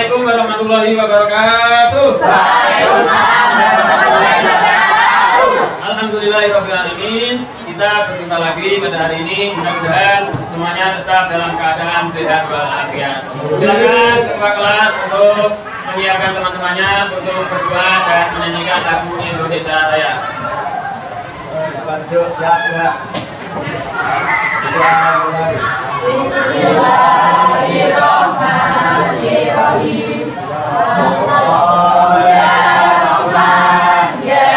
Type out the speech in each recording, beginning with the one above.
Assalamualaikum warahmatullahi wabarakatuh. Waalaikumsalam warahmatullahi wabarakatuh. Alhamdulillahirrahmanirrahim. Kita berjumpa lagi pada hari ini. Mudah-mudahan semuanya tetap dalam keadaan sehat walafiat. Silakan ketua kelas untuk menyiapkan teman-temannya untuk berdoa dan menyanyikan lagu Indonesia Raya. Bantu siap ya. Bismillahirrahmanirrahim. Allah ya Rahman ya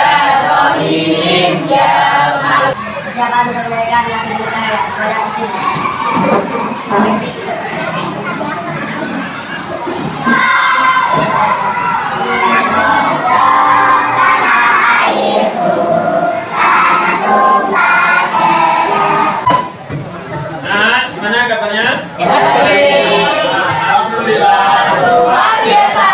Rahim ya Malik. Persiapan kemerdekaan yang Indonesia Raya sebanyak ini. Nah, gimana kabarnya? Alhamdulillah luar biasa.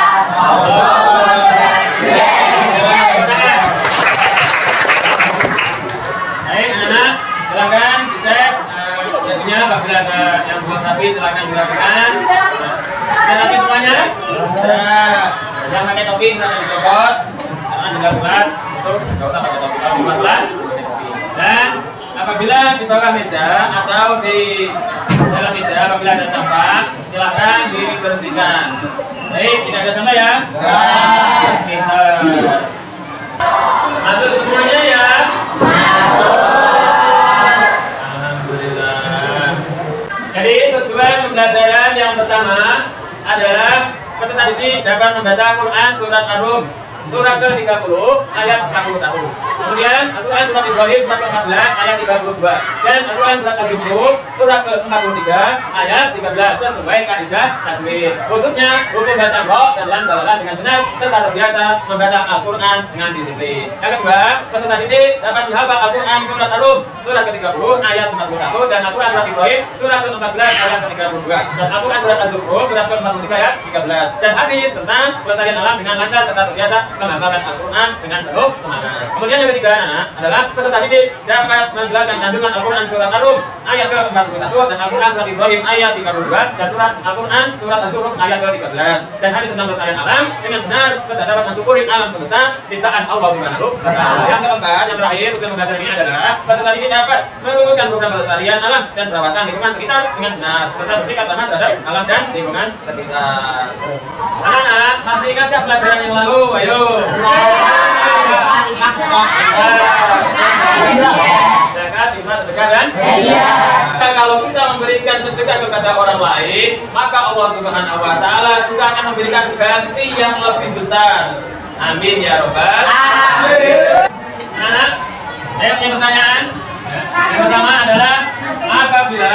Baik, anak-anak, silakan dicek jadinya apabila ada yang belum rapi silakan dirapikan. Sudah rapi semuanya? Sudah. Yang pakai topi silakan dicopot. Jangan tinggal bulat. Itu nggak usah pakai topi. Kalau bulat, dan apabila di bawah meja atau di dalam meja apabila ada sampah silakan dibersihkan. Baik, tidak ada sampah ya? Kita masuk semuanya ya. Alhamdulillah. Jadi tujuan pembelajaran yang pertama adalah peserta didik dapat membaca Quran surat Ar-Rum surat ke-30 ayat 41. Kemudian Al-Quran surat Ibrahim surat ke-14 ayat 32 dan Al-Quran surat Al-Zukhruf surat ke-43 ayat 13 sesuai kaidah tajwid. Khususnya hukum baca roh dan lam balaghah dengan benar serta terbiasa membaca Al-Quran dengan disiplin. Yang kedua, peserta didik dapat menghafal Al-Quran surat Ar-Rum surat ke-30 ayat 41 dan Al-Quran surat Ibrahim surat ke-14 ayat ke-32 dan Al-Quran surat Al-Zukhruf surat ke-43 ayat 13 dan hadis tentang pelestarian alam dengan lancar serta terbiasa menghafalkan Al-Quran dengan penuh semangat. Kemudian yang ketiga adalah peserta didik dapat menjelaskan kandungan Al-Quran surat Ar-Rum ayat ke-41 dan Al-Quran surat Ibrahim ayat 32 dan surat Al-Quran surat Az-Zukhruf ayat ke-13 dan hadis tentang pelestarian alam dengan benar serta dapat mensyukuri alam semesta ciptaan Allah Subhanahu wa Ta'ala. Yang keempat, yang terakhir untuk pembelajaran ini adalah peserta didik dapat merumuskan program pelestarian alam dan perawatan lingkungan sekitar dengan benar serta bersikap ramah terhadap alam dan lingkungan sekitar. Anak-anak, masih ingat gak pelajaran yang lalu? Ayo. Zakat, infak, sedekah dan kalau kita memberikan sedekah kepada orang lain, maka Allah Subhanahu wa Ta'ala juga akan memberikan ganti yang lebih besar. Amin ya robbal alamin. Anak, saya punya pertanyaan. Yang pertama adalah apabila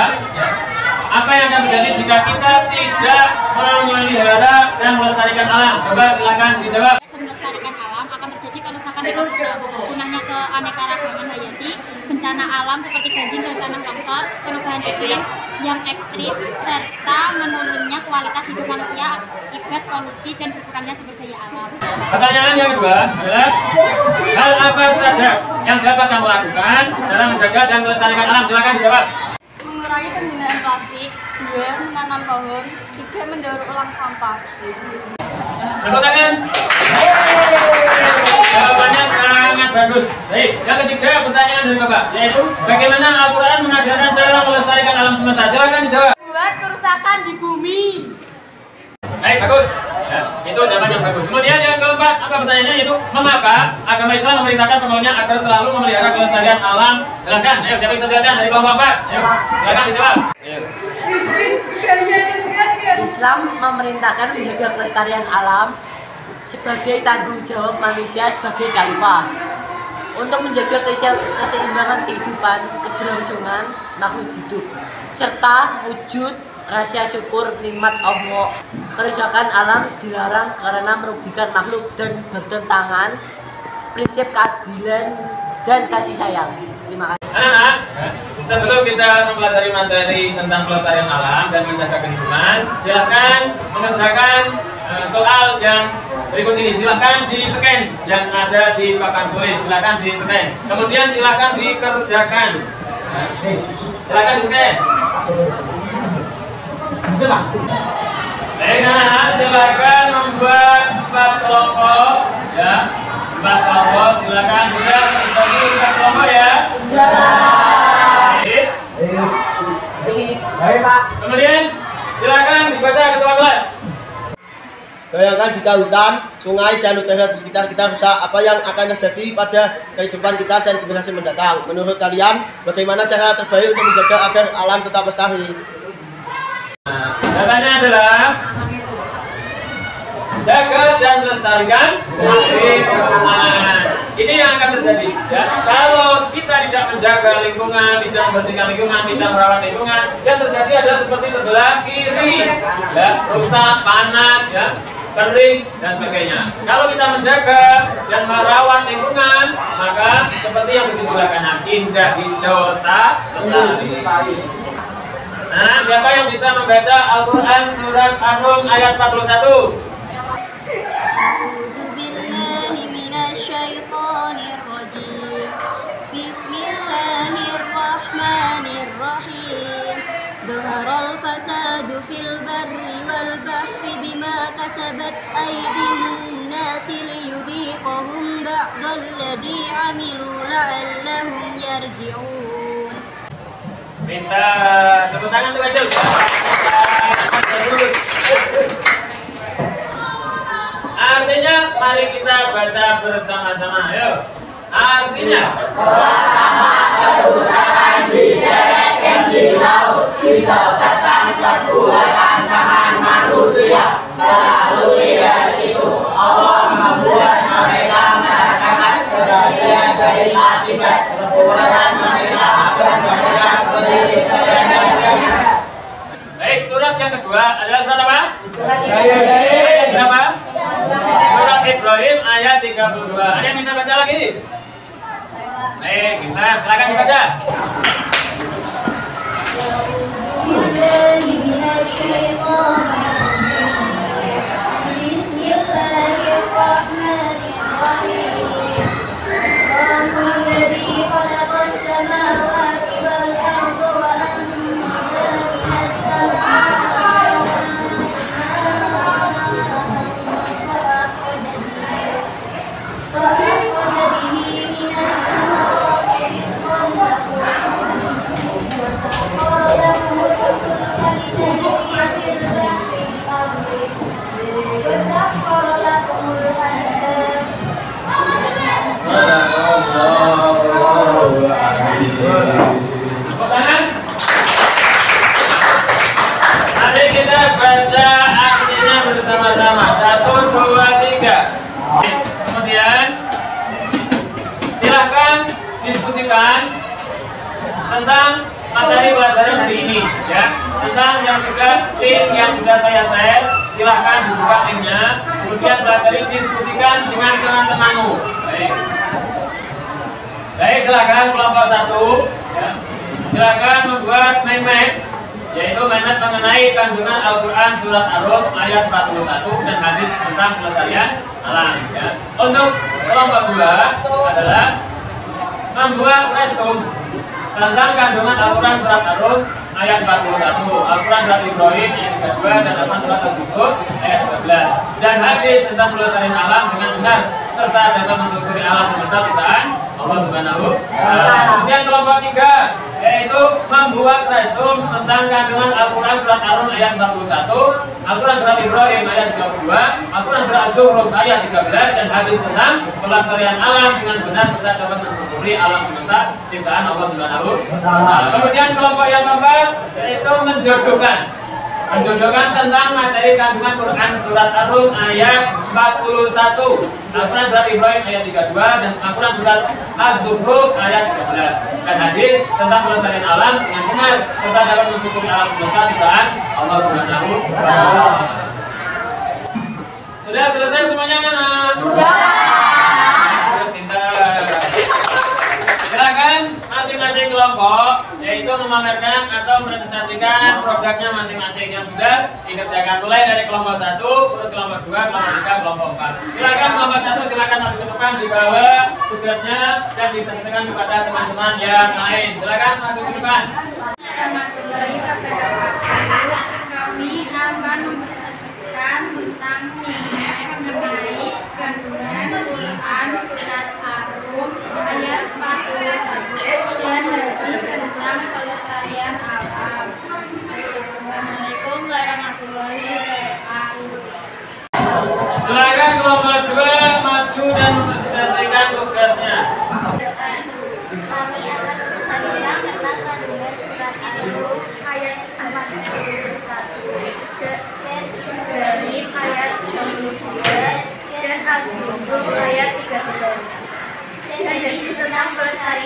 apa yang akan terjadi jika kita tidak memelihara dan melestarikan alam? Coba silakan dijawab. Melestarikan alam akan terjadi kalau misalkan kita sudah punahnya keanekaragaman hayati, bencana alam seperti banjir dan tanah longsor, perubahan iklim yang ekstrim, serta menurunnya kualitas hidup manusia akibat polusi dan berkurangnya sumber daya alam. Pertanyaan yang kedua adalah hal apa saja yang dapat kamu lakukan dalam menjaga dan melestarikan alam? Silakan dijawab. Mengurangi penggunaan plastik, 2. Menanam pohon, 3. Mendaur ulang sampah. Tepuk tangan. Jawabannya sangat bagus. Baik, yang ketiga pertanyaan dari Bapak, yaitu bagaimana Al-Quran mengajarkan cara melestarikan alam semesta? Silakan dijawab. Buat kerusakan di bumi. Baik, bagus. Ya, itu jawaban yang bagus. Kemudian yang keempat, apa pertanyaannya, yaitu mengapa agama Islam memerintahkan pengawalnya agar selalu memelihara kelestarian alam? Silakan, ayo siapa yang terjelaskan dari kelompok 4? Ayo, silakan dijawab. Ayo. Islam memerintahkan menjaga kelestarian alam sebagai tanggung jawab manusia sebagai khalifah untuk menjaga keseimbangan kehidupan, keberlangsungan makhluk hidup, serta wujud rasa syukur nikmat Allah. Kerusakan alam dilarang karena merugikan makhluk dan bertentangan prinsip keadilan dan kasih sayang. Terima kasih. Anak-anak, sebelum kita mempelajari materi tentang pelestarian alam dan menjaga kehidupan, silakan mengerjakan soal yang berikut ini. Silakan di-scan yang ada di papan tulis. Silakan di-scan. Kemudian silakan dikerjakan. Silakan di-scan. Nah, silakan membuat 4 kelompok ya. 4 kelompok silakan juga bagi 4 kelompok ya. Baik, Pak. Kemudian silakan dibaca ketua kelas. Bayangkan jika hutan, sungai, dan udara di sekitar kita rusak, apa yang akan terjadi pada kehidupan kita dan generasi mendatang? Menurut kalian, bagaimana cara terbaik untuk menjaga agar alam tetap lestari? Jawabannya adalah jaga dan lestarikan lingkungan. Ini yang akan terjadi. Ya. Kalau kita tidak menjaga lingkungan, tidak membersihkan lingkungan, tidak merawat lingkungan, yang terjadi adalah seperti sebelah kiri, ya, rusak, panas, ya, kering dan sebagainya. Kalau kita menjaga dan merawat lingkungan, maka seperti yang begitu kanan, indah, hijau, lestari. Nah, siapa yang bisa membaca Al-Quran surat An-Rum ayat 41? Bismillahirrahmanirrahim. Dhaharal fasadu fil barri wal bahri bima kasabat aydin nasi liyudhiqahum ba'dal ladzi 'amilu la'allahum yarji'un. Minta tepuk tangan untuk Ajul. Artinya, mari kita baca bersama-sama. Ayo. Artinya, Perusahaan di darat dan di laut disebabkan perbuatan tangan manusia. Melalui dari itu, Allah membuat mereka merasakan sebagian dari akibat perbuatan mereka agar mereka beri pertanyaan. baik, surat yang kedua adalah surat apa? Ibrahim. Ayat berapa? Surat Ibrahim ayat 32. Ada yang bisa baca lagi? Baik, kita silakan dibaca. Mari kita baca artinya bersama-sama. 1, 2, 3. Kemudian silahkan diskusikan tentang materi pelajaran hari ini, ya. Tentang link yang sudah saya share, silahkan dibuka linknya. Kemudian pelajari, diskusikan dengan teman-temanmu. Baik. Baik, silakan kelompok 1, ya. Silakan membuat mind map, yaitu mind map mengenai kandungan Al-Quran surat Ar-Rum ayat 41 dan hadis tentang pelestarian alam, ya. Untuk kelompok 2 adalah membuat resume tentang kandungan Al-Quran surat Ar-Rum ayat 41, Al-Quran surat Ibrahim ayat 32, dan Al-Quran surat Al-Zukhruf ayat 12, dan hadis tentang pelestarian alam dengan benar serta dapat mensyukuri alam semesta ciptaan Allah Subhanahu wa Ta'ala. Kemudian kelompok 3 yaitu membuat resume tentang kandungan Al-Quran surat Ar-Rum ayat 41, Al-Quran surat Ibrahim ayat 32, Al-Quran surat Al-Zukhruf ayat 13, dan hadis tentang pelestarian alam dengan benar serta dapat mensyukuri alam semesta ciptaan Allah Subhanahu wa Ta'ala. Kemudian kelompok yang keempat yaitu menjodohkan tentang materi kandungan Quran surat Ar-Rum ayat 41, Al-Quran surat Ibrahim ayat 32, dan Al-Quran surat Az-Zukhruf ayat 13, dan hadis tentang pelestarian alam dengan benar serta dapat mensyukuri alam semesta ciptaan Allah Subhanahu wa Ta'ala. Sudah selesai semuanya, anak? Sudah. Silakan masing-masing kelompok yaitu memamerkan atau presentasikan produknya masing-masing yang sudah dikerjakan, mulai dari kelompok 1, terus kelompok 2, kelompok 3, kelompok 4. Silakan kelompok 1 silakan masuk ke depan, dibawa tugasnya dan dipresentasikan kepada teman-teman yang lain. Silakan masuk ke depan. Kami akan mempresentasikan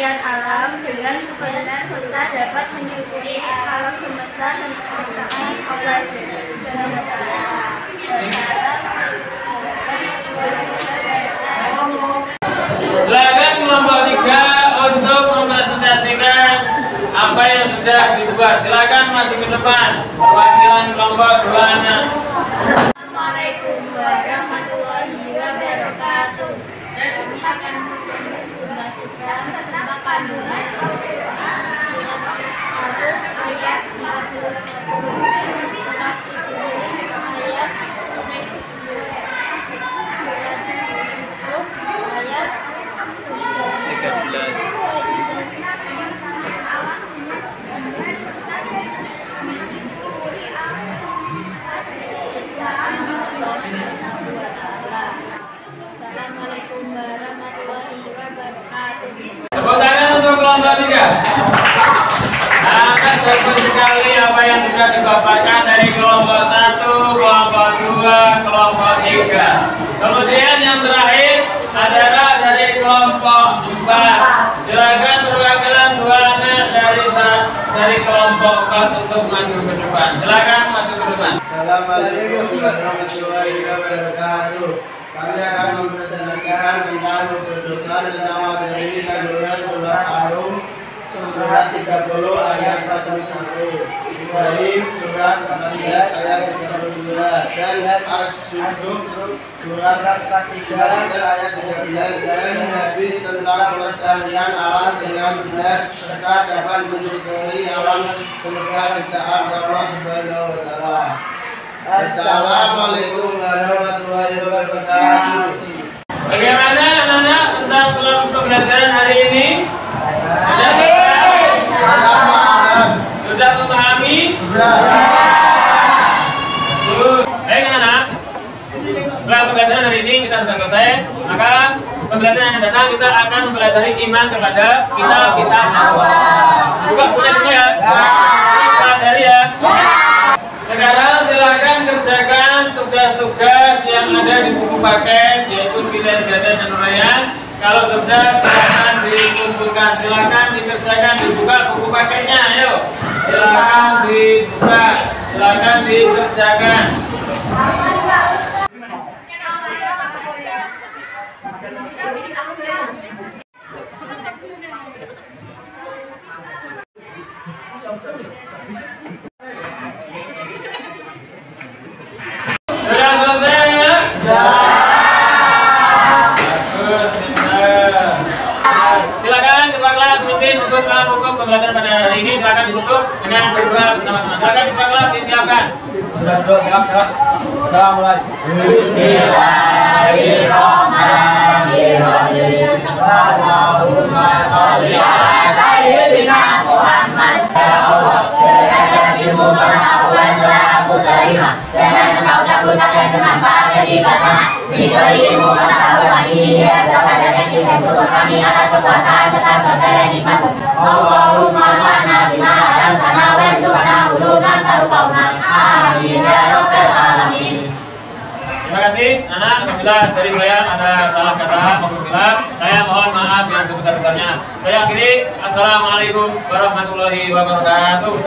pelestarian alam dengan benar serta dapat menyukuri alam semesta serta Allah. Silakan kelompok 3 untuk mempresentasikan apa yang sudah dibuat. Silakan maju ke depan. Perwakilan kelompok 2 anak. Assalamualaikum warahmatullahi wabarakatuh. Kami akan mempresentasikan tentang kandungan Al-Quran surat Al-Rum ayat 41, surat Ibrahim ayat 13. Assalamualaikum warahmatullahi wabarakatuh. Tepuk tangan untuk kelompok 3. Sangat bagus sekali apa yang sudah dipaparkan dari kelompok 1, kelompok 2, kelompok 3. Kemudian yang terakhir adalah dari kelompok 4. Silakan perwakilan 2 anak dari kelompok 4 untuk maju ke depan. Silakan maju ke depan. Assalamualaikum warahmatullahi wabarakatuh. Kami akan mempresentasikan tentang menjodohkan nama dari kandungan surat Al-Rum surat 30 ayat 41, Ibrahim surat 14 ayat 32, dan As-Sujud surat 3 ayat 13, dan hadis tentang pelestarian alam dengan benar serta dapat menyukuri alam semesta ciptaan Allah Subhanahu wa Ta'ala. Assalamualaikum warahmatullahi wabarakatuh. Bagaimana anak-anak tentang kelompok pembelajaran hari ini? Sudah memahami? Sudah. Baik anak-anak, setelah pembelajaran hari ini kita sudah selesai, maka pembelajaran yang datang kita akan mempelajari iman kepada kitab-kitab Allah. Buka bukunya dulu ya. Pelajari ya. Sekarang silakan kerjakan tugas-tugas yang ada di buku paket, yaitu pilihan ganda dan uraian. Kalau sudah silakan dikumpulkan, silakan dikerjakan, dibuka buku paketnya, ayo. Silakan dibuka, silakan dikerjakan. Sudah selesai ya? Bagus, pintar. Silakan ketua kelas mungkin untuk buku pembelajaran pada hari ini silakan ditutup dengan berdoa bersama-sama. Silakan ketua kelas disiapkan. Sudah siap. Sudah mulai. Bismillahirrahmanirrahim. Allahumma sholli ala sayyidina Muhammad. Ya Allah, ilmu pengetahuan telah aku terima. Jangan engkau cabutkan bermanfaat ketika sana. Beri ilmu pengetahuan ini dia kepada kita semua kami atas kekuasaan serta saudara nikmat. Allahumma ma'na bima alam kana wa subhana ulukan tarukauna. Amin ya rabbal alamin. Terima kasih anak. Apabila dari saya ada salah kata maupun khilaf, saya mohon maaf yang sebesar-besarnya. Saya akhiri. Assalamualaikum warahmatullahi wabarakatuh.